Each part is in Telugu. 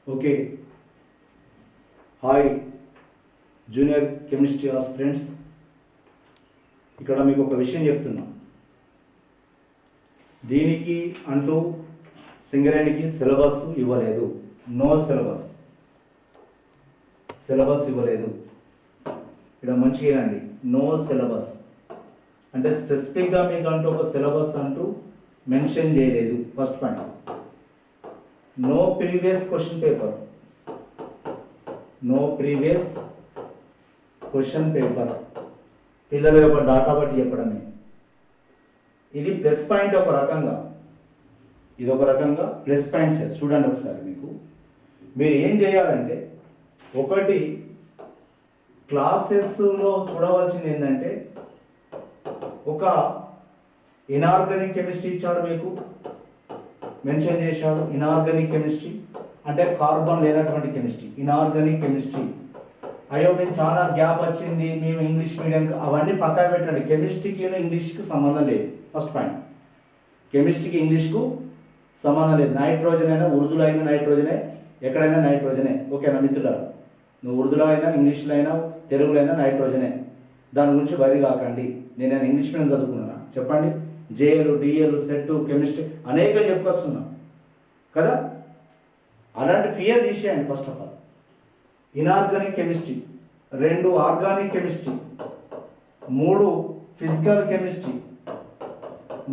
Okay. Hi junior chemistry aspirants, ఇక్కడ మీకు ఒక విషయం చెప్తున్నా. దీనికి అంటూ సింగరేణికి సిలబస్ ఇవ్వలేదు. నో సిలబస్ ఇవ్వలేదు. ఇక్కడ మంచిగా రండి. నో సిలబస్ అంటే స్పెసిఫిక్గా మీకు అంటూ ఒక సిలబస్ అంటూ మెన్షన్ చేయలేదు. First point. No previous question paper. No previous question paper. పిల్లల యొక్క డాటా బట్టి చెప్పడమే. ఇది ప్లస్ పాయింట్ ఒక రకంగా, ఇది ఒక రకంగా ప్లస్ పాయింట్స్. చూడండి ఒకసారి. మీరు ఏం చేయాలంటే, ఒకటి క్లాసెస్లో చూడవలసింది ఏంటంటే, ఒక ఇనార్గానిక్ కెమిస్ట్రీ ఇచ్చాడు, మీకు మెన్షన్ చేశాడు. ఇనార్గానిక్ కెమిస్ట్రీ అంటే కార్బన్ లేనటువంటి కెమిస్ట్రీ, ఇనార్గానిక్ కెమిస్ట్రీ. అయ్యో మేము చాలా గ్యాప్ వచ్చింది, మేము ఇంగ్లీష్ మీడియం, అవన్నీ పక్కా పెట్టండి. కెమిస్ట్రీకి ఇంగ్లీష్కి సంబంధం లేదు. First point. కెమిస్ట్రీకి ఇంగ్లీష్కు సంబంధం లేదు. నైట్రోజన్ అయినా ఉర్దూలో అయినా నైట్రోజనే, ఎక్కడైనా నైట్రోజనే. ఓకేనా మిత్రులారా? నువ్వు ఉర్దూలో అయినా, ఇంగ్లీష్లో అయినా, తెలుగులో అయినా నైట్రోజనే. దాని గురించి వరి కాకండి. నేను ఇంగ్లీష్ మీడియం చదువుకున్నాను. చెప్పండి. జేఎలు, డిఎలు, సెట్, కెమిస్ట్రీ అనేకం చెప్పుకొస్తున్నా కదా. అలాంటి ఫియర్ తీసేయండి. First of all inorganic chemistry, 2 organic chemistry, 3 physical chemistry,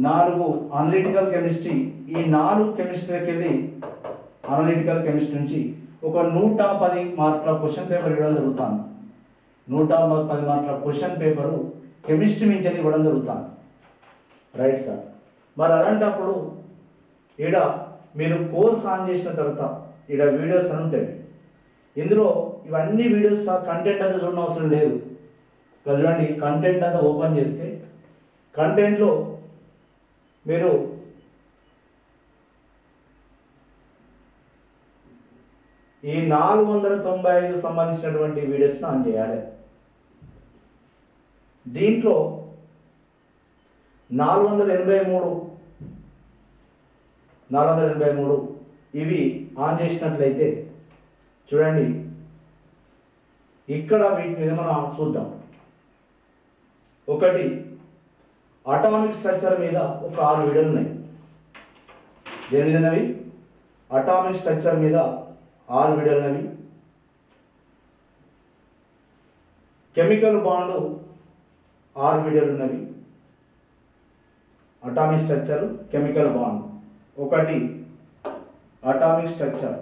4 analytical chemistry. ఈ 4 కెమిస్ట్రీకి వెళ్ళి అనలిటికల్ కెమిస్ట్రీ నుంచి ఒక 110 మార్కుల క్వశ్చన్ పేపర్ ఇవ్వడం జరుగుతాను. 110 మార్కుల క్వశ్చన్ పేపరు కెమిస్ట్రీ నుంచి ఇవ్వడం జరుగుతాను. Right sir. మరి అలాంటప్పుడు ఈడ మీరు కోర్స్ ఆన్ చేసిన తర్వాత ఈడ వీడియోస్ అని ఉంటాయి. ఇందులో ఇవన్నీ వీడియోస్ కంటెంట్ అంతా చూడడం అవసరం లేదు. చూడండి, కంటెంట్ అంతా ఓపెన్ చేస్తే కంటెంట్లో మీరు ఈ 495 సంబంధించినటువంటి వీడియోస్ని ఆన్ చేయాలి. దీంట్లో 483 ఇవి ఆన్ చేసినట్లయితే చూడండి, ఇక్కడ వీటి మీద మనం చూద్దాం. ఒకటి అటామిక్ స్ట్రక్చర్ మీద ఒక 6 వీడియోలు ఉన్నాయి. దేని మీదనవి? అటామిక్ స్ట్రక్చర్ మీద 6 వీడియోలు ఉన్నవి. కెమికల్ బాండ్ 6 వీడియోలు ఉన్నవి. Atomic structure, chemical bond. ఒకటి అటామిక్ స్ట్రక్చర్,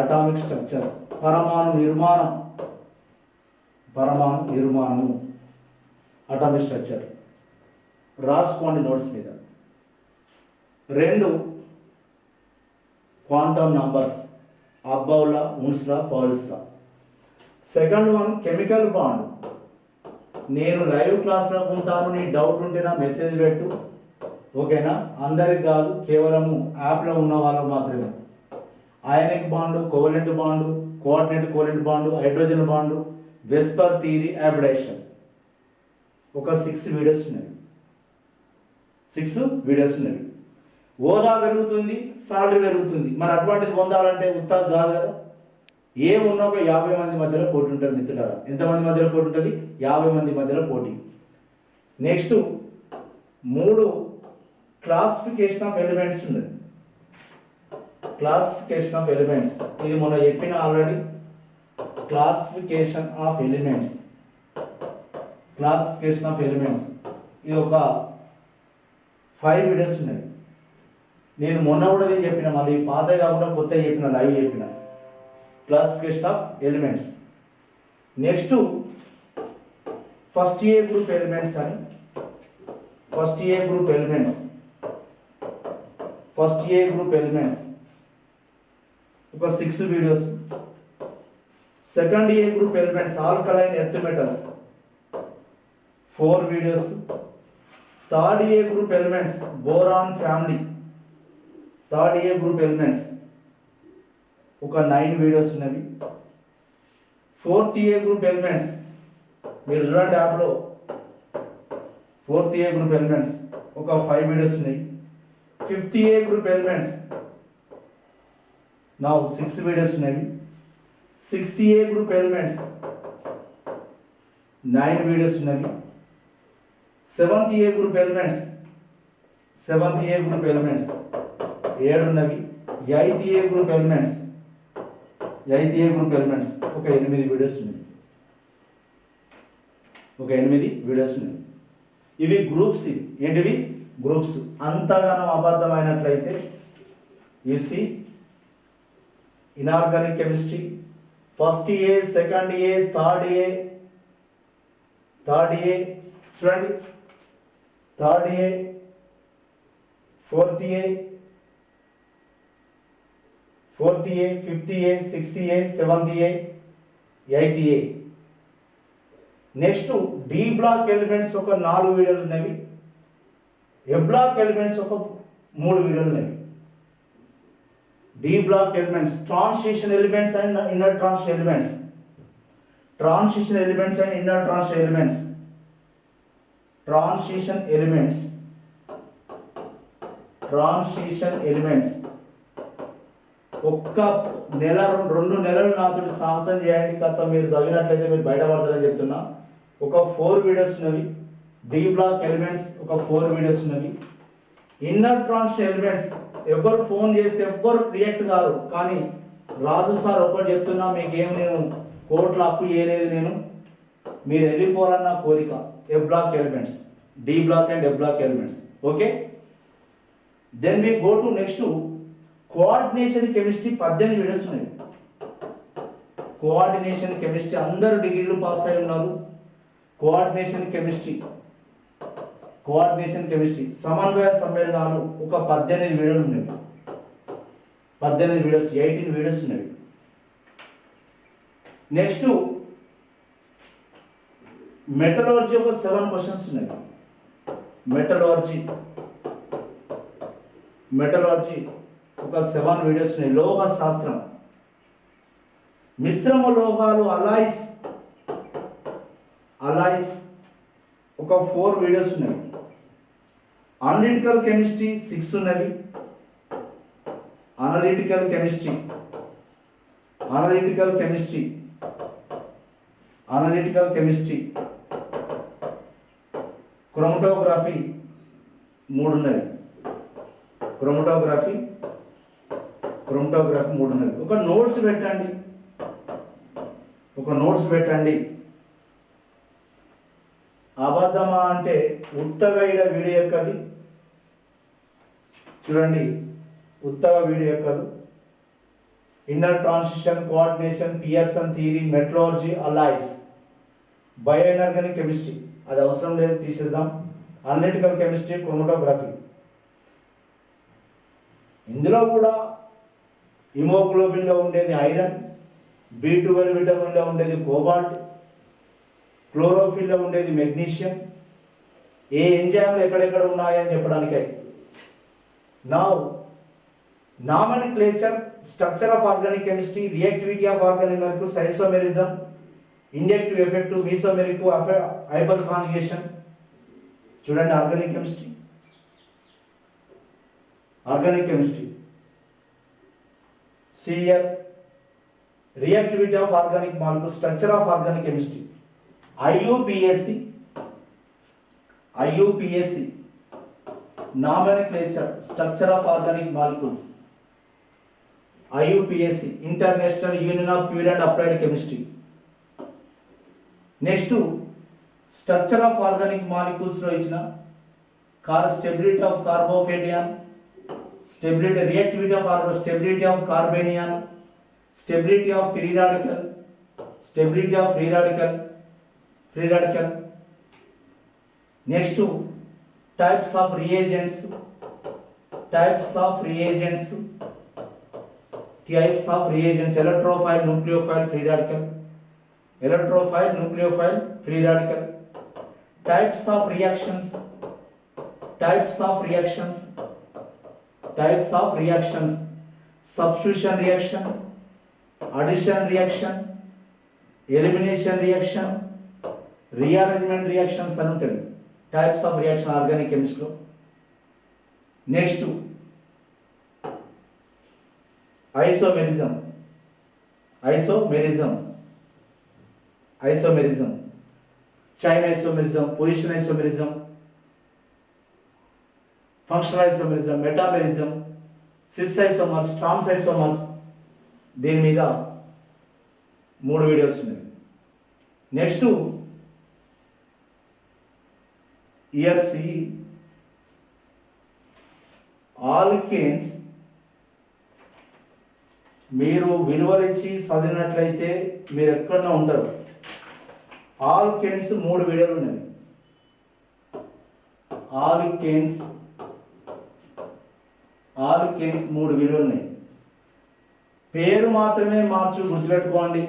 అటామిక్ స్ట్రక్చర్, పరమాణు నిర్మాణము, అటామిక్ స్ట్రక్చర్ రాసుకోండి నోట్స్ మీద. 2 quantum numbers, Aufbau law, Hund's law, Pauli's law. Second one chemical bond. నేను లైవ్ క్లాస్లో ఉంటాను, నీ డౌట్ ఉంటే నా మెసేజ్ పెట్టు. ఓకేనా? అందరికి కాదు, కేవలము యాప్లో ఉన్న వాళ్ళకు మాత్రమే. Ionic bond, covalent bond, coordinate covalent bond, hydrogen bond, VSEPR theory, అబ్డేషన్. ఒక 6 వీడియోస్ ఉన్నవి. హోదా పెరుగుతుంది, సాలరీ పెరుగుతుంది. మరి అటువంటిది పొందాలంటే ఉత్తాది కాదు కదా. ఏమున్నా ఒక 50 మంది మధ్యలో పోటీ ఉంటుంది మిత్రులారా. ఎంతమంది మధ్యలో పోటీ ఉంటుంది? 50 మంది మధ్యలో పోటీ. నెక్స్ట్ 3 క్లాసిఫికేషన్ ఆఫ్ ఎలిమెంట్స్ ఉన్నది. క్లాసిఫికేషన్ ఆఫ్ ఎలిమెంట్స్, ఇది మొన్న చెప్పిన ఆల్రెడీ. క్లాసిఫికేషన్ ఆఫ్ ఎలిమెంట్స్, ఇది ఒక 5 వీడియోస్ ఉన్నాయి. నేను మొన్న కూడా చెప్పిన, మళ్ళీ పాత కాకుండా కొత్త చెప్పిన, లైవ్ చెప్పిన. Classification of elements. Next first A group elements అని, ఫస్ట్ ఏ గ్రూప్ ఎలిమెంట్స్ ఒక 6 videos. Second A group elements, alkaline earth metals, 4 videos. Third A group elements, boron family, ఒక 9 వీడియోస్ ఉన్నవి. ఫోర్త్ ఏ గ్రూప్ ఎలిమెంట్స్, మీరు చూడండి యాప్లో 4th A గ్రూప్ ఎలిమెంట్స్ ఒక 5 వీడియోస్ ఉన్నాయి. 5th A group elements now 6 videos ఉన్నాయి. 6th A group elements 9 videos ఉన్నాయి. 7th A గ్రూప్ ఎలిమెంట్స్ 7 ఉన్నవి. 8th A గ్రూప్ ఎలిమెంట్స్ ఒక 8 వీడియోస్ ఉన్నాయి. ఇవి గ్రూప్స్. ఏంటివి? గ్రూప్స్. అంతగానో అబద్ధమైనట్లయితే యూసి inorganic chemistry first A, second A, third A చూడండి, third A, fourth A, fifth A, sixth A, seventh A, eighth A. Next D block elements ఒక 4 వీడియోలు ఉన్నవి. ఏ బ్లాక్ ఎలిమెంట్స్ ఒక 3 వీడియోలు ఉన్నవి. D block elements transition elements and inner transition elements. ఒక్క నెల 2 నెలలు నాతో సాహసం చేయండి. కథ మీరు చదివినట్లయితే మీరు బయటపడతారని చెప్తున్నా. ఒక 4 వీడియోస్ ఉన్నవి. డి బ్లాక్ ఎలిమెంట్స్ ఒక 4 వీడియోస్ ఉన్నవి. ఇన్నర్ ట్రాన్సిషన్ ఎలిమెంట్స్ ఎవరు ఫోన్ చేస్తే ఎవ్వరు రియాక్ట్ కారు. కానీ రాజు సార్ ఒకటి చెప్తున్నా, మీకేం నేను కోర్టులో అప్పు చేయలేదు, నేను మీరు వెళ్ళిపోవాలన్న కోరిక. A block elements, D block and A block elements. Okay, then we go to next coordination chemistry 18 videos ఉన్నాయి. కోఆర్డినేషన్ కెమిస్ట్రీ అందరూ డిగ్రీలు పాస్ అయి ఉన్నారు. కోఆర్డినేషన్ కెమిస్ట్రీ సమన్వయ సమ్మేళనాలు ఒక 18 వీడియోలు ఉన్నాయి. 18 వీడియోస్, 18 వీడియోస్ ఉన్నాయి. నెక్స్ట్ మెటలర్జీ ఒక 7 క్వశ్చన్స్ ఉన్నాయి. మెటలర్జీ ఒక 7 వీడియోస్ ఉన్నాయి. లోహ శాస్త్రం, మిశ్రమ లోహాలు, అలాయిస్ ఒక 4 వీడియోస్ ఉన్నాయి. అనలిటికల్ కెమిస్ట్రీ 6 ఉన్నవి. అనలిటికల్ కెమిస్ట్రీ క్రోమటోగ్రఫీ 3 ఉన్నవి. క్రోమటోగ్రఫీ 3 ఉన్నవి. ఒక నోట్స్ పెట్టండి. అబద్ధమా అంటే ఉత్తగా ఈడ వీడియో ఎక్కది. చూడండి, ఉత్తగా వీడియో ఎక్కదు. Inner transition, coordination, Pearson theory, metallurgy, alloys, bio inorganic chemistry అది అవసరం లేదు, తీసేద్దాం. Analytical chemistry, chromatography. ఇందులో కూడా హిమోగ్లోబిన్లో ఉండేది ఐరన్, B12 విటమిన్లో ఉండేది కోబాల్ట్, క్లోరోఫిల్లో ఉండేది మెగ్నీషియం. ఏ ఎంజైమ్లు ఎక్కడెక్కడ ఉన్నాయని చెప్పడానికై. Now nomenclature, structure of organic chemistry, reactivity of organic molecules, isomerism, inductive effect, mesomeric, hyperconjugation. చూడండి, organic chemistry CR, reactivity of organic molecules, structure of organic chemistry. IUPAC nomenclature, structure of organic molecules. IUPAC international union of pure and applied chemistry. Next structure of organic molecules లో ఇచ్చిన stability of carbocation, reactivity of stability of carbanion, stability of free radical, next types of reagents, electrophile, nucleophile, free radical, types of reactions, substitution reaction, addition reaction, elimination reaction, rearrangement reactions అని ఉంటుంది. టైప్స్ ఆఫ్ రియాక్షన్ ఆర్గానిక్ కెమిస్ట్రీలో. Next isomerism. Chain isomerism, position isomerism, functional isomerism, metamerism, cis isomers, trans isomers, దీని మీద 3 వీడియోస్ ఉన్నాయి. Next year C alkanes. మీరు విలువలిచ్చి చదివినట్లయితే మీరు ఎక్కడన్నా ఉంటారు. ఆల్కేన్స్ 3 వీడియోలు ఉన్నాయి. ఆల్కేన్స్ 3 వీడియోలు ఉన్నాయి. పేరు మాత్రమే మార్చు, గుర్తుపెట్టుకోండి.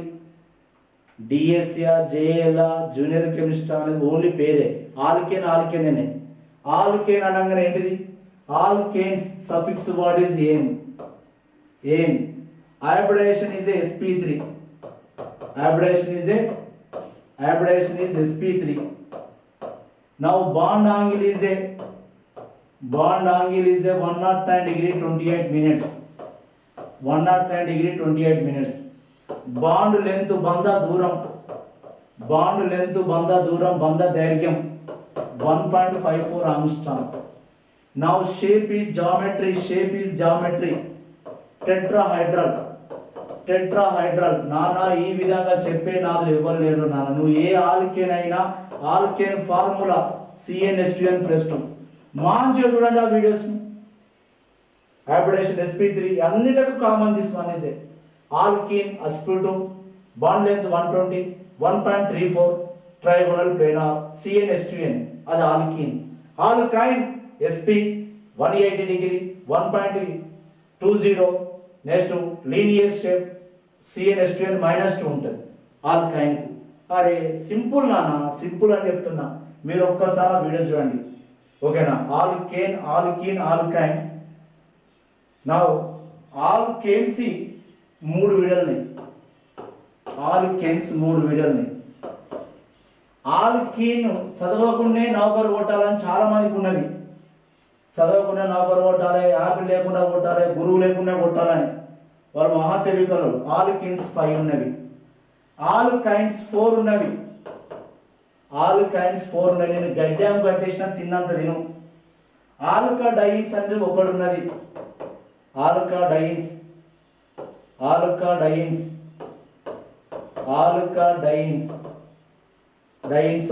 డిఎస్సియా, జేఎల్ఆ, జూనియర్ కెమిస్ట్రీ అనేది ఓన్లీ పేరే. ఆల్కేన్ ఆల్కేనే. ఆల్కేన్ అనగానే ఏంటిది? Alkanes suffix word is ane. Hybridization is a sp3. Hybridization is sp3. Now bond angle is a 109 degree 28 minutes. 109 degree 28 minutes. Bond length బంధ దూరం బంధ దైర్ఘ్యం 1.54 angstrom. Now shape is geometry. Tetrahedral. నానా ఈ విధంగా చెప్పే నాదులు ఎవరు లేరు నాన్న. నువ్వు ఏ ఆల్కేన్ అయినా ఆల్కేన్ ఫార్ములా CnH2n+2. మంచిగా చూడండి ఆ వీడియోస్ని. హైబ్రిడేషన్ sp3 అన్నిటికీ common this one is a alkyne sp2, bond length 120, 1.34, trigonal planar, CnH2n అది alkyne. ఆల్కైన్ sp 180 degree 1.20. Next linear shape CnH2n-2 ఉంటుంది ఆల్కైన్. అరే సింపుల్ నాన్న, సింపుల్ అని చెప్తున్నా. మీరు ఒక్కసారి వీడియో చూడండి, ఓకేనా? ఆల్కేన్, ఆల్కైన్. నా ఆల్కేన్స్ 3 వీడియోలు ఉన్నాయి. ఆల్కీన్ చదవకుండా నౌకరు కొట్టాలని చాలా మందికి ఉన్నది. చదవకుండా నౌకరు కొట్టాలి, యాపిల్ లేకుండా కొట్టాలి, గురువు లేకుండా కొట్టాలని వాళ్ళు మహా తెలివికలు. ఆల్కీన్స్ 5 ఉన్నవి. ఆల్కైన్స్ 4 ఉన్నవి. నేను గడ్డం కట్టేసిన తిన్నంత తిను. ఆల్కడైన్స్ అంటే ఒకటి ఉన్నది. ఆల్కడైన్స్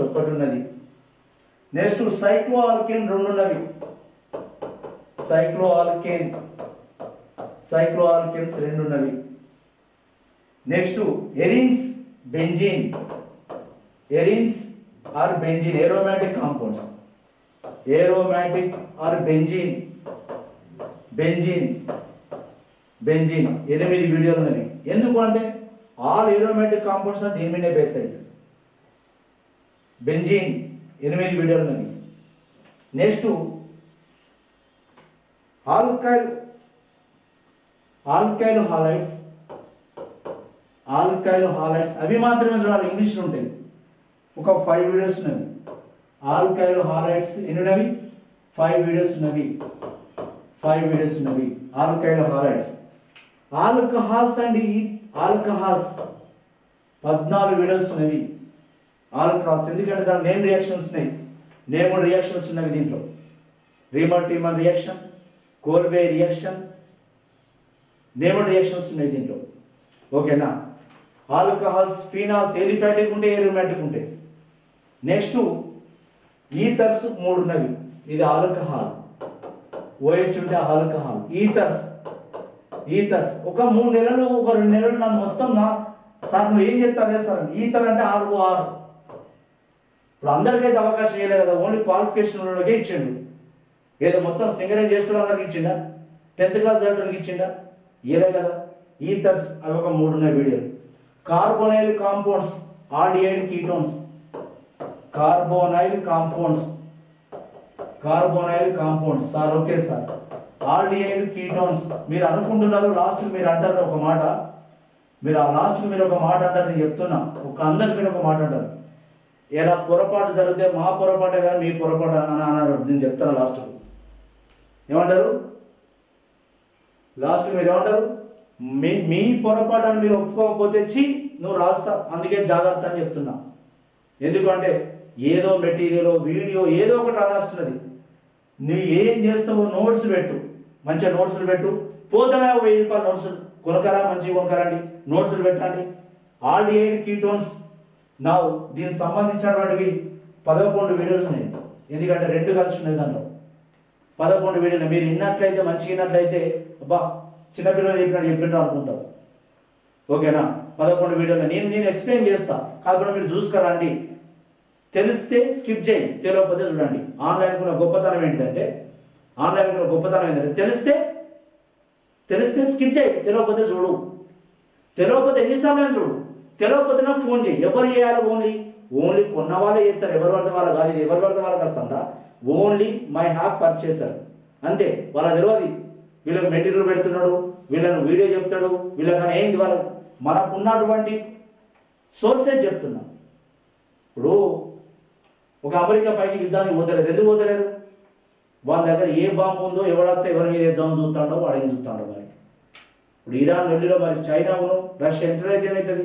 ఒకటి ఉన్నది. నెక్స్ట్ సైక్లో ఆల్కేన్ 2 ఉన్నవి. సైక్లో ఆల్కేన్స్ 2 ఉన్నవి. Next arenes or benzene, aromatic compounds. Benzene 8 వీడియోలు ఉన్నవి. ఎందుకు అంటే ఆల్ ఏరోమాటిక్ కాంపౌండ్స్ దీని మీదే బేస్ అయ్యి. బెంజీన్ 8 వీడియోలు ఉన్నవి. నెక్స్ట్ ఆల్కైల్ హాలైడ్స్ అవి మాత్రమే చూడాలి, ఇంగ్లీష్లో ఉంటాయి. ఒక 5 వీడియోస్ ఉన్నవి. ఆల్కైల్ హాలైడ్స్ ఎన్ని ఉన్నవి? 5 వీడియోస్ ఉన్నవి. Alkyl halides. ఆల్కహాల్స్ అండి, ఆల్కహాల్స్ 14 వీడియోస్ ఉన్నవి. ఆల్కహాల్స్ ఎందుకంటే దాని నేమ్ రియాక్షన్స్ ఉన్నాయి. నేమ్డ్ రియాక్షన్స్ ఉన్నవి దీంట్లో. రీమర్-టీమర్ రియాక్షన్, కోల్వే రియాక్షన్, నేమ్డ్ రియాక్షన్స్ ఉన్నాయి దీంట్లో, ఓకేనా? ఆల్కహాల్స్, ఫీనాల్స్ ఎలిఫాటిక్ ఉంటే, ఏరోమాటిక్ ఉంటాయి. నెక్స్ట్ ఈథర్స్ 3 ఉన్నవి. ఇది ఆల్కహాల్. OH ఉంటే ఆల్కహాల్. ఈథర్స్ ఒక 3 నెలలు, ఒక 2 నెలలు నన్ను మొత్తం సార్ నువ్వు ఏం చెప్తారు సార్? ఈథర్ అంటే ROR. ఇప్పుడు అందరికైతే అవకాశం ఇవ్వలేదు కదా, ఓన్లీ క్వాలిఫికేషన్ ఉన్నోళ్ళకే ఇచ్చిండు. ఏదో మొత్తం సింగరేజ్ చేస్తూ అందరికి ఇచ్చిండా? 10th క్లాస్ చదివేటోళ్ళకి ఇచ్చిండా? ఇయలే కదా. ఈథర్స్ అవి ఒక 3 ఉన్నాయి వీడియోలు. Carbonyl compounds, aldehyde ketones. Carbonyl compounds sir, okay sir. Aldehyde ketones మీరు అనుకుంటున్నారు, లాస్ట్ మీరు అంటారు ఒక మాట. మీరు ఆ లాస్ట్ మీరు ఒక మాట అంటారు, నేను చెప్తున్నా. అందరికి మీరు ఒక మాట అంటారు. ఇలా పొరపాటు జరిగితే మా పొరపాటే కానీ మీ పొరపాటు అని అన్నారు. నేను చెప్తాను లాస్ట్కు ఏమంటారు, లాస్ట్ మీరు ఏమంటారు, మీ పొరపాటు అని మీరు ఒప్పుకోకపోతే నువ్వు రాస్తా, అందుకే జాగ్రత్త అని చెప్తున్నా. ఎందుకంటే ఏదో మెటీరియల్ వీడియో ఏదో ఒకటి రాస్తున్నది, నువ్వు ఏం చేస్తావో నోట్స్ పెట్టు, మంచిగా నోట్స్లు పెట్టు. పోతామే 1000 రూపాయలు నోట్స్ కొనకరా, మంచిగా కొనకరండి, నోట్స్లు పెట్టండి. ఆల్డిహైడ్ కీటోన్స్ నా దీనికి సంబంధించినటువంటివి 11 వీడియోస్ ఉన్నాయి. ఎందుకంటే 2 కలిసి ఉన్నాయి దాంట్లో 11 వీడియోలు. మీరు విన్నట్లయితే మంచిగా విన్నట్లయితే అబ్బా చిన్నపిల్లలు చెప్పినట్టు అనుకుంటారు. ఓకేనా? 11 వీడియోలు నేను ఎక్స్ప్లెయిన్ చేస్తా, కాకపోతే మీరు చూసుకురండి. తెలిస్తే స్కిప్ చేయి, తెలియకపోతే చూడండి. ఆన్లైన్ కూడా గొప్పతనం ఏంటిదంటే తెలిస్తే స్కిప్ చేయి, తెలియకపోతే చూడు. తెలియకపోతే ఎన్నిసార్లు చూడు, తెలియకపోతే నాకు ఫోన్ చేయి. ఎవరు చేయాలి? ఓన్లీ కొన్న వాళ్ళే చేస్తారు, ఎవరి వరకు వాళ్ళ కాదు. ఇది ఎవరి వరకు వాళ్ళకి వస్తుందా? ఓన్లీ మై హ్యాప్ పర్చేసర్ అంతే. వాళ్ళకి తెలియదు వీళ్ళకి మెటీరియల్ పెడుతున్నాడు, వీళ్ళను వీడియో చెప్తాడు, వీళ్ళకన్నా ఏంది వాళ్ళకి. మనకున్నటువంటి సోర్సెస్ చెప్తున్నా. ఇప్పుడు ఒక అమెరికా పైకి యుద్ధానికి పోతలేరు. ఎందుకు పోతలేరు? వాళ్ళ దగ్గర ఏ బాంబు ఉందో, ఎవడొస్తే ఎవరి మీద యుద్ధం చూస్తాడో వాడు ఏం చూస్తాడో. మరి ఇప్పుడు ఇరాన్ నెల్లిలో మరి చైనాను రష్యా ఎంటర్ అయితే ఏమవుతుంది?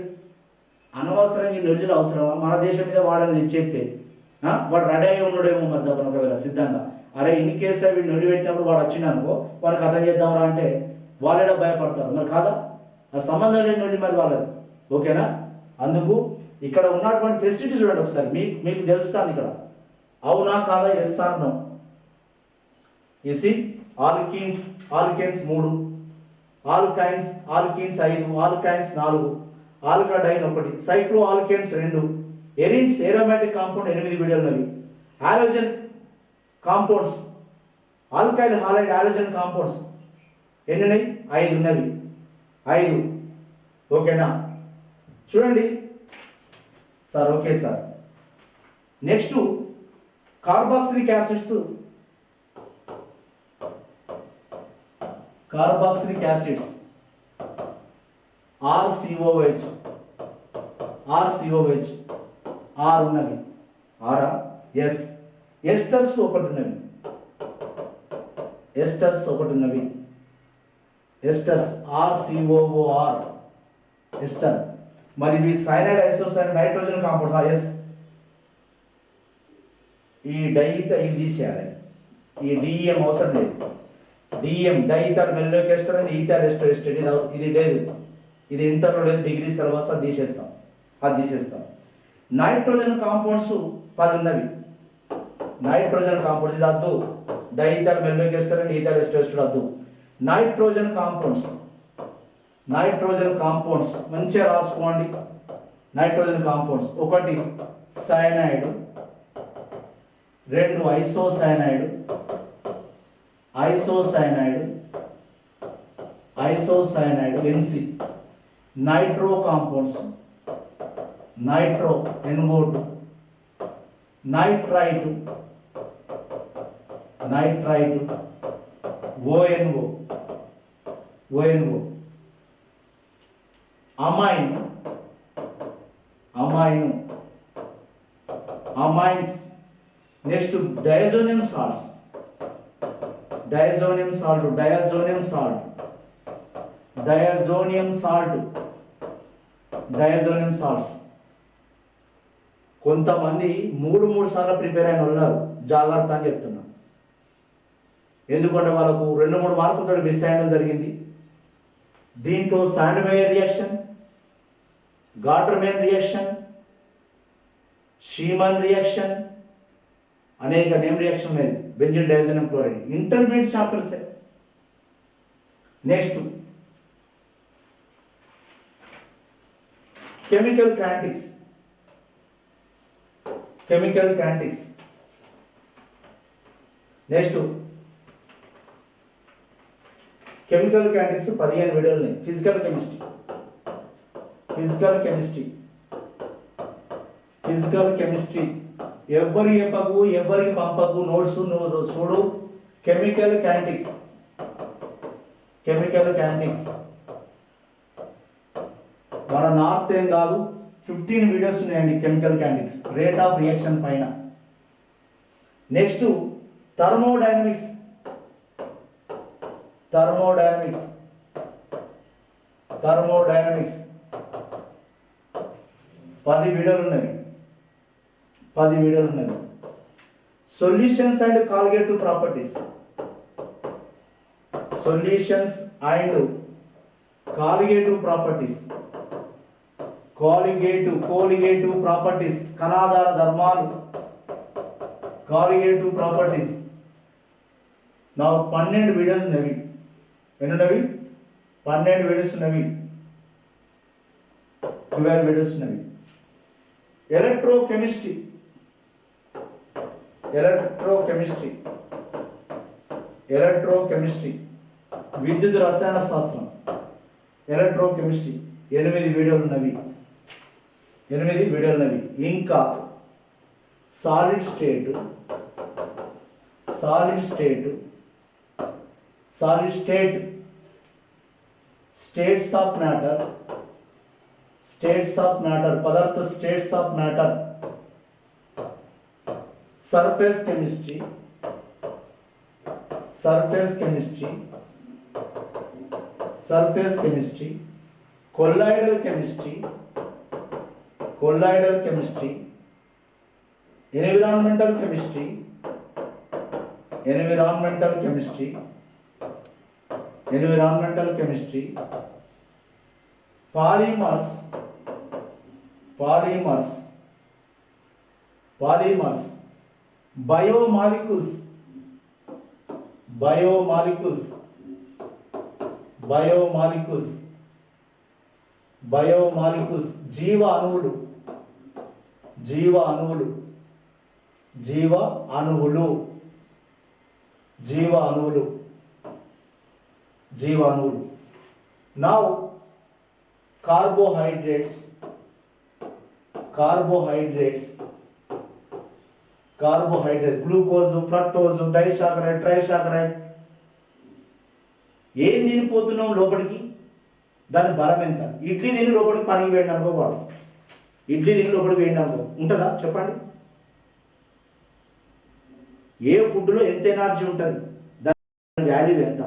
అనవసరంగా నెల్లిలో అవసరమా? మన దేశం మీద వాడని తెచ్చేస్తే వాడు రెడీ అయి ఉన్నాడేమో మరి దప్పన ఒకవేళ సిద్ధంగా. అరే ఇన్ కేసు వీడు నెల్లి పెట్టినప్పుడు వాడు వచ్చిందనుకో వాడికి అర్థం చేద్దామరా అంటే వాళ్ళేడా భయపడతారు. మరి కాదా? ఆ సంబంధం లేని నెల్లి మరి వాళ్ళది. ఓకేనా? అందుకు ఇక్కడ ఉన్నటువంటి ఫెసిలిటీ చూడండి ఒకసారి, మీకు తెలుస్తాను ఇక్కడ. అవునా కాదా? Yes or no. ఇసి alkenes 3, alkynes 5, alkynes 4, alkadiene 1, cycloalkanes 2, arenes aromatic compound 8 వీడియోలు ఉన్నవి. Halogen compounds, alkyl halide halogen compounds ఎన్ని ఉన్నాయి? 5 ఉన్నవి. 5. ఓకేనా? చూడండి sir. Okay sir. Next carboxylic acids, RCOH R ఉన్నవి. ఆరా? ఎస్. ఎస్టర్స్ ఒకటి ఉన్నవి. Esters RCOOR ester. మరి ఇవి cyanide, isocyanide, nitrogen compounds. Yes. ఈ డైత ఇవి తీసేయాలి. ఈ డిఎం అవసరం లేదు. డిఎం డైథర్ మెల్లోకెస్టర్ అండ్ ఈథర్ ఎస్టర్ ఎస్టేట్ ఇది లేదు, ఇది ఇంటర్లో లేదు, డిగ్రీ సిలబస్ అది తీసేస్తాం. నైట్రోజన్ కాంపౌండ్స్ 10 ఉన్నవి. నైట్రోజన్ కాంపౌండ్స్ ఇది వద్దు. డైథర్ మెల్లోకెస్టర్ అండ్ ఈథర్ ఎస్టర్ ఎస్టేట్ వద్దు. నైట్రోజన్ కాంపౌండ్స్ మంచిగా రాసుకోండి. Nitrogen compounds 1 cyanide, 2 isocyanide, NC. Nitro compounds, nitro NO2, nitrite ONO, amines. Next diazonium salts. కొంతమంది 3 సార్లు ప్రిపేర్ అయిన ఉన్నారు, జాగ్రత్త అని చెప్తున్నా. ఎందుకంటే వాళ్ళకు 2-3 మార్కులతో మిస్ అయ్యడం జరిగింది. దీంట్లో Sandmeyer reaction, Gattermann reaction, Schiemann reaction, అనేక నేమ్ రియాక్షన్ ఉన్నాయి. Benzene diazonium chloride intermediate chapters. Next chemical kinetics. Next chemical kinetics 15 వీడియోలు ఉన్నాయి. ఫిజికల్ కెమిస్ట్రీ ఎవరికి పంపకు నోట్స్ నువ్వు చూడు. కెమికల్ కైనెటిక్స్ మన నార్త్ ఏం కాదు, 15 వీడియోస్ ఉన్నాయండి chemical kinetics rate of reaction పైన. నెక్స్ట్ థర్మోడైనమిక్స్ 10 వీడియోలు ఉన్నవి. Solutions and colligative properties, colligative properties, కణాధార ధర్మాలు, కాలిగేటివ్ ప్రాపర్టీస్. నా 12 వీడియోస్ ఉన్నవి. ఎన్నున్నవి? 12 వీడియోస్ ఉన్నవి. 12 వీడియోస్ ఉన్నవి. ఎలక్ట్రోకెమిస్ట్రీ, విద్యుత్ రసాయన శాస్త్రం, ఎలక్ట్రోకెమిస్ట్రీ 8 వీడియోలు ఉన్నవి. ఇంకా solid state, states of matter, పదార్థ states of matter, surface chemistry, colloidal chemistry, environmental chemistry, polymers, biomolecules, జీవ అణువులు. Now carbohydrates, glucose, fructose, disaccharide, trisaccharide. ఏం తినిపోతున్నాం లోపలికి, దాని బలం ఎంత? ఇడ్లీ తిని లోపలికి పనికి వేయండి అనుకో, వాడు ఇడ్లీ తిని లోపలికి వేయండి అనుకో, ఉంటుందా చెప్పండి? ఏ ఫుడ్లో ఎంత ఎనర్జీ ఉంటుంది, దాని వాల్యూ ఎంత?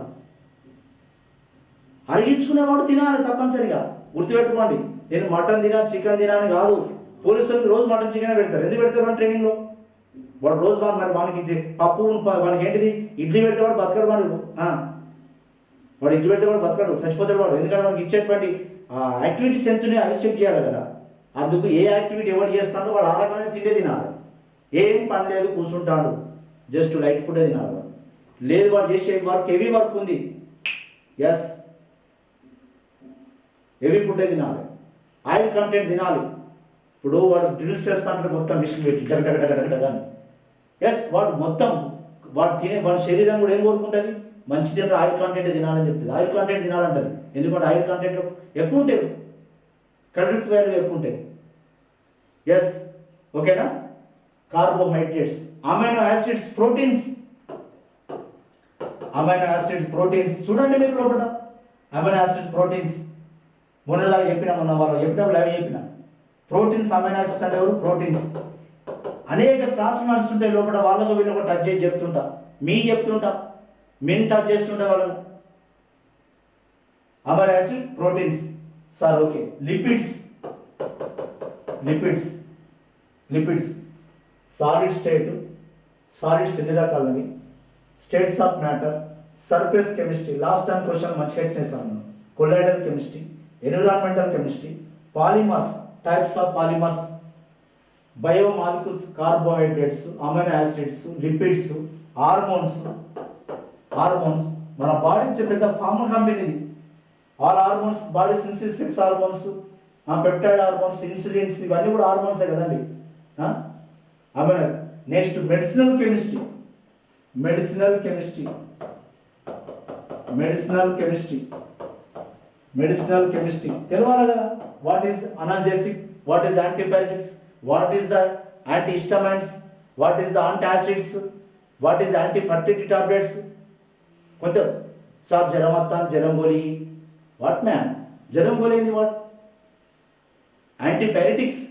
అరిగించుకునేవాడు తినాలి తప్పనిసరిగా, గుర్తుపెట్టుకోండి. నేను మటన్ తినా, చికెన్ తినా అని కాదు. పోలీసులకు రోజు మటన్ చికెన్ పెడతారు. ఎందుకు పెడతారు? మన ట్రైనింగ్లో వాడు రోజు మరి వానికి పప్పు, వానికి ఏంటిది ఇడ్లీ పెడితే వాడు బతకడు. వాడు ఇడ్లీ పెడితే వాడు బతకడు, చచ్చిపోతాడు వాడు. ఎందుకంటే వాడికి ఇచ్చేటువంటి యాక్టివిటీస్ ఎంత ఉన్నాయో అవి చెక్ చేయాలి కదా. అందుకు ఏ యాక్టివిటీ ఎవరు చేస్తాడో వాడు ఆ రకమైన తిండే తినాలి. ఏం పని లేదు, కూర్చుంటాడు, జస్ట్ లైట్ ఫుడ్ తినాలి. లేదు వాడు చేసే వర్క్ హెవీ వర్క్ ఉంది, ఎస్ హెవీ ఫుడ్ తినాలి, ఆయిల్ కంటెంట్ తినాలి. ఇప్పుడు వాడు డ్రిల్స్ చేస్తాంటే మొత్తం మిషన్ పెట్టి కానీ ఎస్ వాడు మొత్తం వాడి శరీరం కూడా ఏం కోరుకుంటుంది? మంచి తిన్న ఆయిల్ కంటెంట్ తినాలని చెప్తుంది. ఆయిల్ కంటెంట్ తినాలంటది. ఎందుకంటే ఆయిల్ కంటెంట్ ఎక్కువ ఉంటాయి, క్యాలరీ వాల్యూ ఎక్కువ ఉంటాయి. ఎస్ ఓకేనా. Carbohydrates, amino acids, proteins. చూడండి మీరు లోపల అమైనో యాసిడ్స్, ప్రోటీన్స్. మొన్నలాగా చెప్పినా, మొన్న వాళ్ళు చెప్పినప్పుడు అవి చెప్పిన ప్రోటీన్స్, అమైనో యాసిడ్స్ అంటే ఎవరు? ప్రోటీన్స్. అనేక క్లాసులు నడుస్తుంటాయి లోపల, వాళ్ళకు వీళ్ళకు టచ్ చేసి చెప్తుంటా, మేము టచ్ చేస్తుంటే వాళ్ళని. Amino acid, proteins sir okay. Lipids, solids ఎన్ని రకాలవి, states of matter, surface chemistry. Last time question మంచిగా ఇచ్చేసాను. Colloidal chemistry, environmental chemistry, polymers, types of polymers, biomolecules, carbohydrates, amino acids, lipids, hormones. మన బాడీ పెద్ద ఫార్మల్ కంపెనీ ఇది. All hormones, body synthesis, sex hormones, peptide hormones, insulins, ఇవన్నీ కూడా హార్మోన్సే కదండి. అమైనో. నెక్స్ట్ మెడిసినల్ కెమిస్ట్రీ తెలవాలి కదా. What is analgesic, what is antibiotics, what is the antihistamines, what is the antacids, what is anti fertility tablets. కొంత సార్ జ్వరం వస్తా, జ్వరం గోలి. వాట్ మ్యాన్ జ్వరం గోలి ఏంది? వాట్ యాంటీపైరెటిక్స్,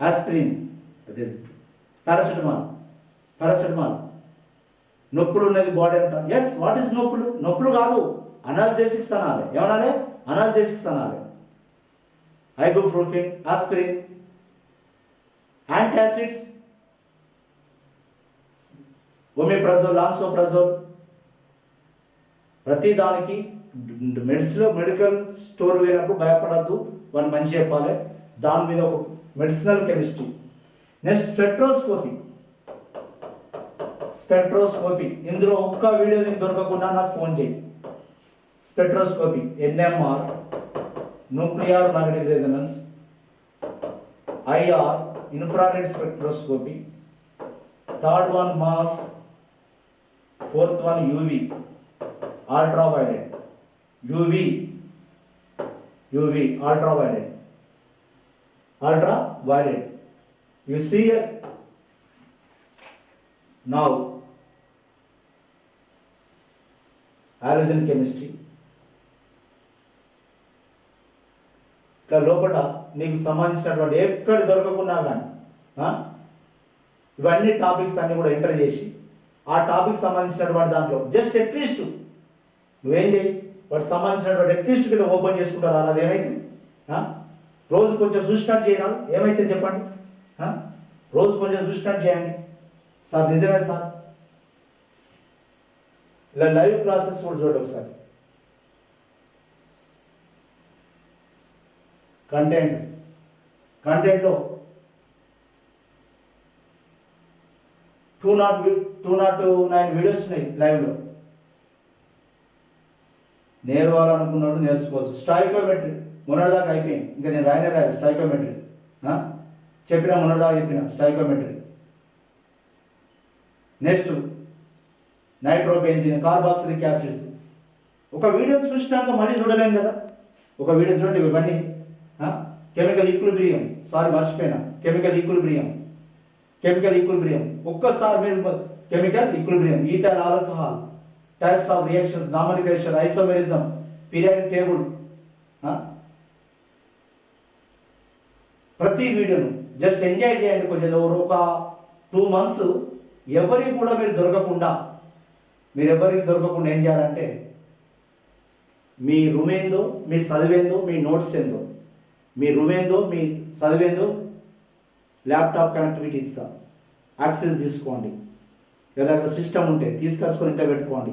ఆస్పిరిన్, అదే పారాసిటమాల్. నొప్పులు ఉన్నది బాడీ అంతా. ఎస్, వాట్ ఈస్ నొప్పులు? నొప్పులు కాదు, అనాల్జెసిక్స్ అనాలి. ఏమనాలి? అనాల్జెసిక్స్ అనాలి. Ibuprofen, aspirin, antacids, omeprazole, lansoprazole. ప్రతి దానికి మెడికల్ స్టోర్ పోయినప్పుడు భయపడద్దు, వాళ్ళు మంచి చెప్పాలి. దాని మీద ఒక మెడిసినల్ కెమిస్ట్రీ. Next spectroscopy. ఇందులో ఒక్క వీడియో నీకు దొరకకుండా నాకు ఫోన్ చేయి. Spectroscopy, NMR, nuclear magnetic resonance, IR, infrared spectroscopy. Third one mass, fourth one UV, ultraviolet, UV, ultraviolet. You see here now halogen chemistry. ఇట్లా లోపల నీకు సంబంధించినటువంటి ఎక్కడ దొరకకుండా కానీ ఇవన్నీ టాపిక్స్ అన్ని కూడా ఎంటర్ చేసి ఆ టాపిక్ సంబంధించినటువంటి దాంట్లో జస్ట్ అట్లీస్ట్ నువ్వేం చేయి, వాటికి సంబంధించినటువంటి అట్లీస్ట్ కింద ఓపెన్ చేసుకుంటారు. అది ఏమైతే రోజు కొంచెం చూసినట్టు చేయరాదు. ఏమైతే చెప్పండి, రోజు కొంచెం చూసినట్టు చేయండి. సార్ నిజమే సార్, ఇలా లైవ్ క్లాసెస్ కూడా చూడండి ఒకసారి. కంటెంట్లో 209 వీడియోస్ ఉన్నాయి లైవ్లో. నేర్వాలనుకున్నాడు నేర్చుకోవచ్చు. స్టాయికోమెట్రీ మొన్నటిదాకా అయిపోయింది, ఇంకా నేను రాయలేదు. స్టాయికోమెట్రీ చెప్పిన మొన్నటిదాకా చెప్పిన stoichiometry. Next nitrobenzene, carboxylic acids. ఒక వీడియో చూసినాక మళ్ళీ చూడలేం కదా. ఒక వీడియో చూడండి. ఇవన్నీ కెమికల్ ఈక్విలిబ్రియం. మర్చిపోయినా, కెమికల్ ఈక్విలిబ్రియం ఒక్కసారి మీరు chemical equilibrium, ethyl alcohol, types of reactions, నామినికేషన్, ఐసోమెరిజం, పీరియాడిక్ టేబుల్. ప్రతి వీడియోను జస్ట్ ఎంజాయ్ చేయండి. కొంచెం ఒక 2 months ఎవరికి కూడా మీరు దొరకకుండా ఏం చేయాలంటే మీ రూమ్ ఏందో, మీ చదివేందో, మీ నోట్స్ ఏందో, మీ రూమ్ ఏందో, మీ చదివేందో ల్యాప్టాప్ కనెక్టివిటీ ఇస్తా, యాక్సెస్ తీసుకోండి. లేదా సిస్టమ్ ఉంటే తీసుకొచ్చుకొని ఇంట్లో పెట్టుకోండి.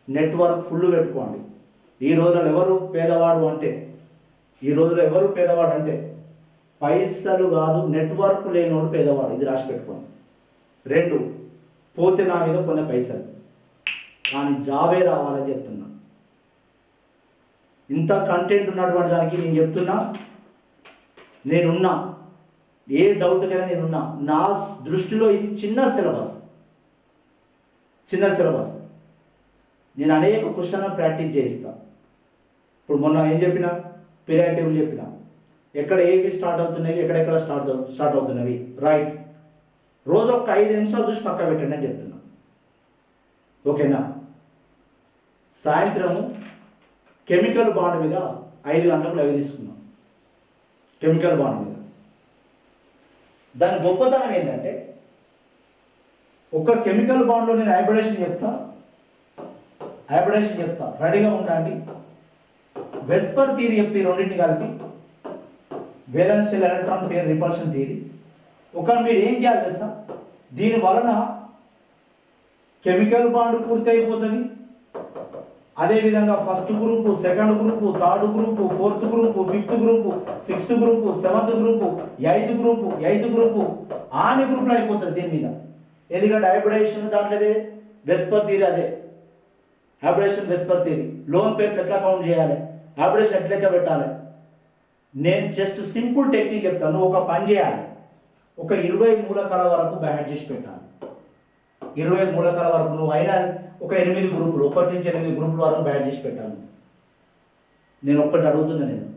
నెట్వర్క్ ఫుల్ పెట్టుకోండి. ఈ రోజుల్లో ఎవరు పేదవాడు అంటే పైసలు కాదు, నెట్వర్క్ లేనివాడు పేదవాడు. ఇది రాసి పెట్టుకోండి. 2, పోతే నా మీద కొన్ని పైసలు, కానీ జాబే రావాలని చెప్తున్నా. ఇంత కంటెంట్ ఉన్నటువంటి దానికి నేను చెప్తున్నా, నేనున్నా. ఏ డౌట్కైనా నేనున్నా. నా దృష్టిలో ఇది చిన్న సిలబస్. నేను అనేక క్వశ్చన్లు ప్రాక్టీస్ చేయిస్తా. ఇప్పుడు మొన్న ఏం చెప్పిన, పీరియాడిక్ టేబుల్ చెప్పిన, ఎక్కడ ఏవి స్టార్ట్ అవుతున్నవి, ఎక్కడెక్కడ స్టార్ట్ అవుతున్నవి, రైట్. రోజు ఒక 5 నిమిషాలు చూసి పక్క పెట్టండి అని చెప్తున్నా. ఓకేనా? సాయంత్రం కెమికల్ బాండ్ మీద 5 గంటలకు లైవ్ తీసుకున్నాం. కెమికల్ బాండ్ మీద దాని గొప్పతనం ఏంటంటే, ఒక కెమికల్ బాండ్లో నేను హైబ్రిడేషన్ చెప్తా, రెడీగా ఉండండి. వెస్పర్ థియరీ చెప్తే రెండింటిని కలిపి, valence shell electron pair repulsion theory. మీరు ఏం చేయాలి తెలుసా, దీని వలన కెమికల్ బాండ్ పూర్తి అయిపోతుంది. అదేవిధంగా first group, second group, third group, fourth group, fifth group, sixth group, seventh group, eighth group అన్ని గ్రూపులు అయిపోతుంది దీని మీద. ఎందుకంటే హైబ్రిడేషన్ దాంట్లో వెస్పర్ థియరీ, అదే hybridisation VSEPR theory. Loan pairs ఎట్లా కౌంట్ చేయాలి, హైబ్రిడేషన్ ఎట్లా లెక్క పెట్టాలి. నేను జస్ట్ సింపుల్ టెక్నిక్ చెప్తాను. ఒక పని చేయాలి, ఒక 20 మూలకాల వరకు బ్యాడ్ చేసి పెట్టాలి. 20 మూలకాల వరకు నువ్వు అయినా ఒక 8 గ్రూపులు, 1 నుంచి 8 గ్రూపుల వరకు బ్యాడ్ చేసి పెట్టాను. నేను ఒక్కటి అడుగుతున్నా, నేను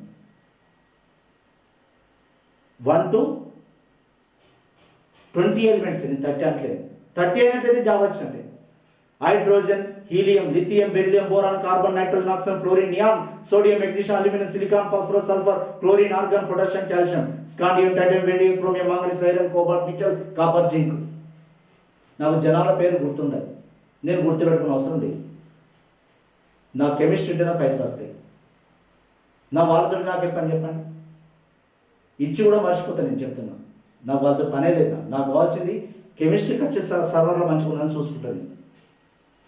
1 to 20 ఎలిమెంట్స్. 30 అంటే 30 అయినట్లయితే జాబ్ వచ్చినట్టే. Hydrogen, helium, lithium, beryllium, boron, carbon, nitrogen, oxygen, fluorine, neon, sodium, magnesium, aluminium, silicon, phosphorus, sulphur, chlorine, argon, potassium, calcium, scandium, titanium, vanadium, chromium, manganese, iron, cobalt, nickel, copper, zinc. నాకు జనాల పేరు గుర్తుండదు, నేను గుర్తుపెట్టుకునే అవసరం లేదు. నా కెమిస్ట్రీ ఉంటే నాకు పైసలు వస్తాయి. నా వాళ్ళతో నాకేం పని చెప్పండి, ఇచ్చి కూడా మర్చిపోతాను. నేను చెప్తున్నా, నాకు వాళ్ళతో పనే లేదు. నాకు కావాల్సింది కెమిస్ట్రీకి వచ్చే సర్వర్లో మంచిగా ఉందని చూసుకుంటాను.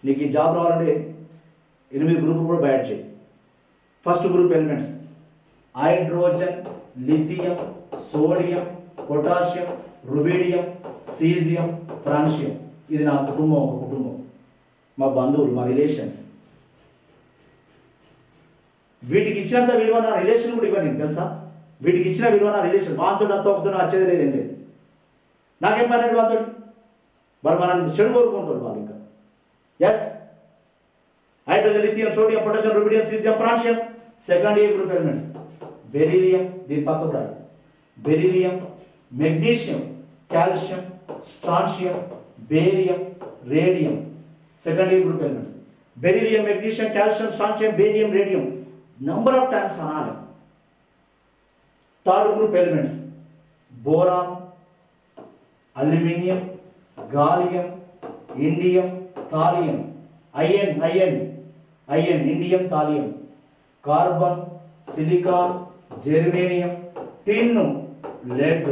నీకు ఈ జాబ్ రావాలంటే 8 గ్రూపులు కూడా బయాడ్ చేయి. First group elements hydrogen, lithium, sodium, potassium, rubidium, caesium, francium. ఇది నా కుటుంబం, ఒక కుటుంబం, మా బంధువులు, మా రిలేషన్స్. వీటికి ఇచ్చినంత విలువ నా రిలేషన్ కూడా ఇవ్వను, నీకు తెలుసా? వీటికి ఇచ్చిన విలువ నా రిలేషన్, వాంతో తోపుతో వచ్చేది లేదు, ఏం లేదు. నాకేం పని వాళ్ళతో, వాళ్ళు మనం చెడు కోరుకుంటారు వాళ్ళు. ఇంకా S, hydrogen, lithium, sodium, potassium, rubidium, caesium, francium. Second A group elements beryllium, దీని పక్కకు రాయి. Beryllium, magnesium, calcium, strontium, barium, radium. Second A group elements beryllium, magnesium, calcium, strontium, barium, radium. Number of times అనాలి. Third group elements boron, aluminium, gallium, indium, thallium. IN indium, thallium. Carbon, silicon, germanium, tin, lead,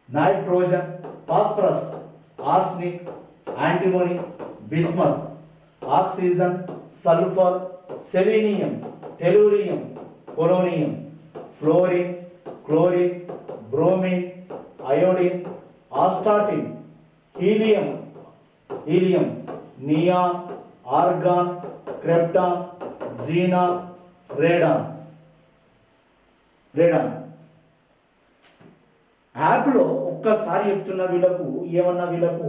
nitrogen, phosphorus, arsenic, antimony, bismuth, oxygen, sulphur, selenium, tellurium, polonium, fluorine, chlorine, bromine, iodine, astatine, helium, neon, organ, krypton, xenon, radon. యాప్లో ఒక్కసారి చెప్తున్న వీళ్ళకు ఏమన్నా, వీళ్ళకు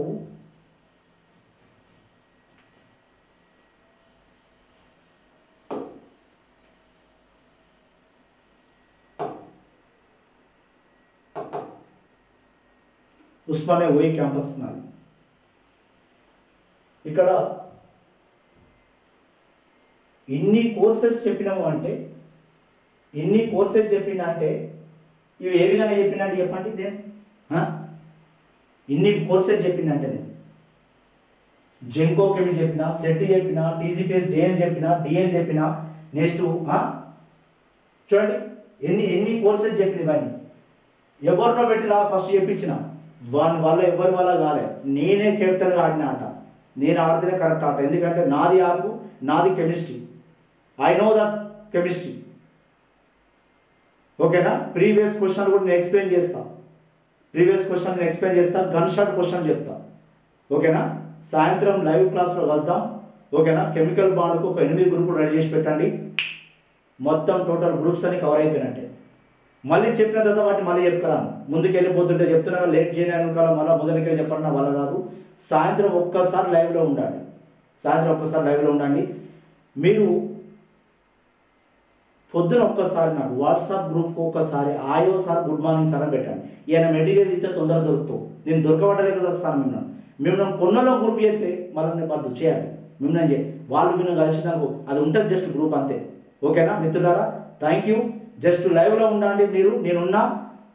ఉస్మానియా ఓయి క్యాంపస్ నాది. ఇక్కడ ఇన్ని కోర్సెస్ చెప్పినాము అంటే, ఇన్ని కోర్సెస్ చెప్పినా అంటే ఇవి ఏ విధంగా చెప్పినట్టు చెప్పండి. నేను ఇన్ని కోర్సెస్ చెప్పినంటే నేను జెంకో కెమిస్ట్రీ చెప్పిన, సెట్ చెప్పిన, టీజీపీఎస్ డిఎన్ చెప్పిన, డిఎన్ చెప్పిన, నెక్స్ట్ చూడండి ఎన్ని కోర్సెస్ చెప్పిన. ఇవన్నీ ఎవరినో పెట్టి ఫస్ట్ చెప్పించిన వాళ్ళ ఎవరి వల్ల కాలే. నేనే కెప్టెన్గా ఆడిన ఆట, నేను ఆడితేనే కరెక్ట్ ఆట. ఎందుకంటే నాది ఆర్పు, నాది chemistry. I know that chemistry. ఓకేనా? ప్రీవియస్ క్వశ్చన్ కూడా నేను ఎక్స్ప్లెయిన్ చేస్తా. గన్ షాట్ క్వశ్చన్ చెప్తా. ఓకేనా? సాయంత్రం లైవ్ క్లాస్లో కలుద్దాం. ఓకేనా? కెమికల్ బాండ్కు ఒక 8 గ్రూపులు రెడీ చేసి పెట్టండి. మొత్తం టోటల్ గ్రూప్స్ అని కవర్ అయిపోయినట్టే. మళ్ళీ చెప్పిన తర్వాత వాటిని మళ్ళీ చెప్పుకోరాను. ముందుకు వెళ్ళిపోతుంటే చెప్తున్నా, లేట్ చేయను కాలం మళ్ళీ మొదటికెళ్ళి చెప్పండి, నా వల్ల కాదు. సాయంత్రం ఒక్కసారి లైవ్లో ఉండండి. మీరు పొద్దున ఒక్కసారి నాకు వాట్సాప్ గ్రూప్కి ఒక్కసారి ఆయో సార్ గుడ్ మార్నింగ్ సార్ అని పెట్టండి. ఈయన మెటీరియల్ ఇస్తే తొందరగా దొరుకుతావు. నేను దొరకబడలేక వస్తాను. మేము కొన్నలో గ్రూప్ చేస్తే మళ్ళీ వద్దు చేయాలి. మిమ్మల్ని వాళ్ళు కలిసినాకు అది ఉంటుంది, జస్ట్ గ్రూప్ అంతే. ఓకేనా మిత్రులారా? Thank you. జస్ట్ లైవ్లో ఉండండి మీరు. నేనున్నా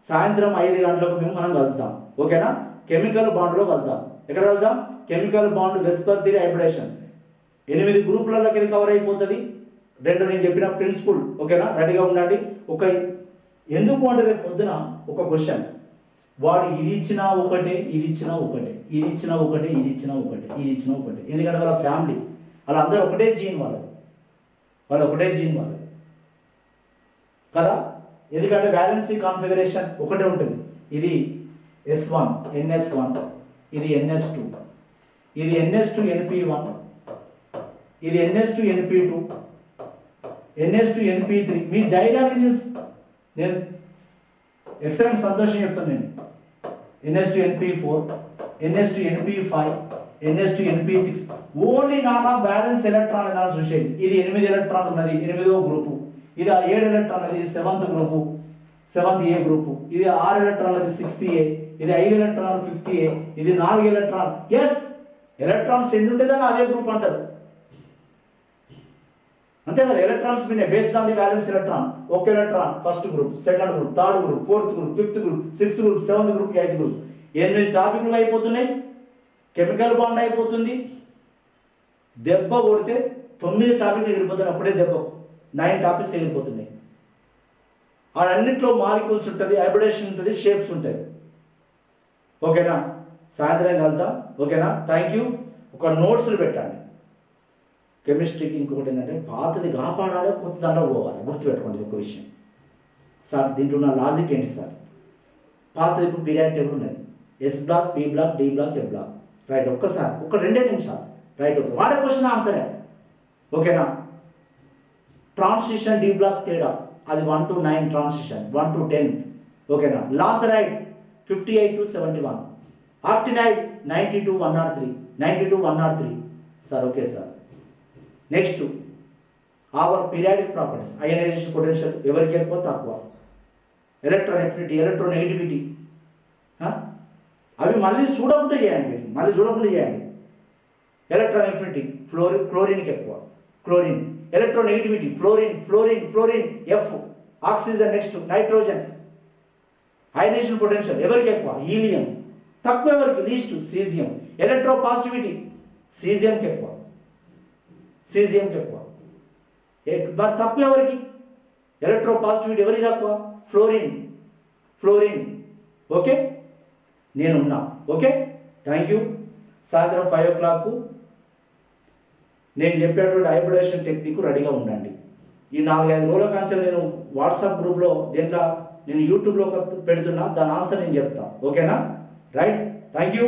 సాయంత్రం 5 గంటలకు మనం కలుద్దాం. ఓకేనా? కెమికల్ బాండ్లో కలుద్దాం. ఎక్కడ కలుద్దాం? Chemical bond VSEPR theory hybridisation 8 గ్రూపులలోకి వెళ్ళి కవర్ అయిపోతుంది. 2 నేను చెప్పిన ప్రిన్సిపల్. ఓకేనా? రెడీగా ఉండండి. ఎందుకు అంటే రేపు పొద్దున ఒక క్వశ్చన్, వాడు ఇది ఇచ్చినా ఒకటే, ఇది ఇచ్చినా ఒకటే. ఎందుకంటే వాళ్ళ ఫ్యామిలీ వాళ్ళందరూ ఒకటే జీన్ వాళ్ళది కదా. ఎందుకంటే వ్యాలెన్సీ కాన్ఫిగరేషన్ ఒకటే ఉంటుంది. ఇది S1 NS1, ఇది NS2, ఇది NS2 NP1, ఇది NS2 NP2, NS2 NP3. మీ ధైర్యాన్ని నేను ఎక్సలెంట్ సంతోషం చెప్తాను. నేను NS2 NP4, NS2 NP5, NS2 NP6. Only నానా బ్యాలెన్స్ ఎలక్ట్రాన్ అనాలి చూసేది. ఇది 8 ఎలక్ట్రాన్ ఉన్నది, 8వ గ్రూపు. ఇది 7 ఎలక్ట్రాన్ ఉన్నది, 7th group, 7th A group. ఇది 6 ఎలక్ట్రాన్ ఉన్నది, 6th A. ఇది 5 ఎలక్ట్రాన్, 5th A. ఇది 4 ఎలక్ట్రాన్. ఎస్, ఎలక్ట్రాన్స్ ఎన్ని ఉంటే దాన్ని అదే గ్రూప్ అంటారు, అంతే కదా. ఎలక్ట్రాన్స్ మీద based on the valence electron, ఒక electron first group, second group, third group, fourth group, fifth group, sixth group, seventh group, eighth group. 8 టాపిక్లు అయిపోతున్నాయి. కెమికల్ బాండ్ అయిపోతుంది. దెబ్బ కొడితే 9 టాపిక్లు ఎగిరిపోతున్నాయి ఒకటే దెబ్బ. 9 టాపిక్స్ ఎగిరిపోతున్నాయి. అన్నింటిలో మాలిక్యూల్స్ ఉంటుంది, హైబ్రిడేషన్ ఉంటుంది, షేప్స్ ఉంటాయి. ఓకేనా, సాయంత్రం కలుద్దాం. ఓకేనా, థ్యాంక్ యూ. ఒక నోట్స్లు పెట్టండి. కెమిస్ట్రీకి ఇంకొకటి ఏంటంటే పాతది కాపాడాలి, కొత్త దాంట్లో పోవాలి. గుర్తుపెట్టుకోండి ఒక విషయం సార్. దీంట్లో ఉన్న లాజిక్ ఏంటి సార్? పాతది ఇప్పుడు పీరియాడిక్ టేబుల్ ఉన్నది, S block, P block, D block, A block, right. ఒక్కసారి ఒక 2 నిమిషాలు, రైట్. ఓకే, వాడే క్వశ్చన్ ఆన్సరే. ఓకేనా, ట్రాన్సిషన్ డి బ్లాక్ తేడా అది 1 to 9 ట్రాన్సిషన్, 1 to 10. ఓకేనా, lanthanide 58 to 71, actinide 90 to 103, 90 to 103 sir. Okay sir. Next our periodic properties, ionization potential ఎవరికి ఎక్కువ తక్కువ, ఎలక్ట్రాన్ ఎఫినిటీ, ఎలక్ట్రోనెగటివిటీ, అవి మళ్ళీ చూడకుండా చేయండి. మీరు మళ్ళీ చూడకుండా చేయండి. ఎలక్ట్రాన్ ఎఫినిటీ క్లోరిన్కి ఎక్కువ, chlorine. Electronegativity fluorine, fluorine, fluorine, F. Oxygen next nitrogen. Ionisation potential ఎవరికి ఎక్కువ, హీలియం. తక్కువ ఎవరికి, లీస్ట్, సీజియం. ఎలక్ట్రో పాజిటివిటీ సీజియంకి ఎక్కువ, సీజియంకి ఎక్కువ. మరి తక్కువ ఎవరికి, ఎలక్ట్రో పాజిటివిటీ ఎవరికి తక్కువ, ఫ్లోరిన్, ఫ్లోరిన్. ఓకే, నేనున్నా. Okay, thank you. సాయంత్రం 5 o'clock నేను చెప్పేటువంటి హైబ్రిడేషన్ టెక్నిక్ రెడీగా ఉండండి. ఈ 4-5 రోజుల కాంచెలు నేను వాట్సాప్ గ్రూప్లో, దీంట్లో నేను యూట్యూబ్లో పెడుతున్నా, దాని ఆన్సర్ నేను చెప్తా. ఓకేనా, రైట్. Thank you.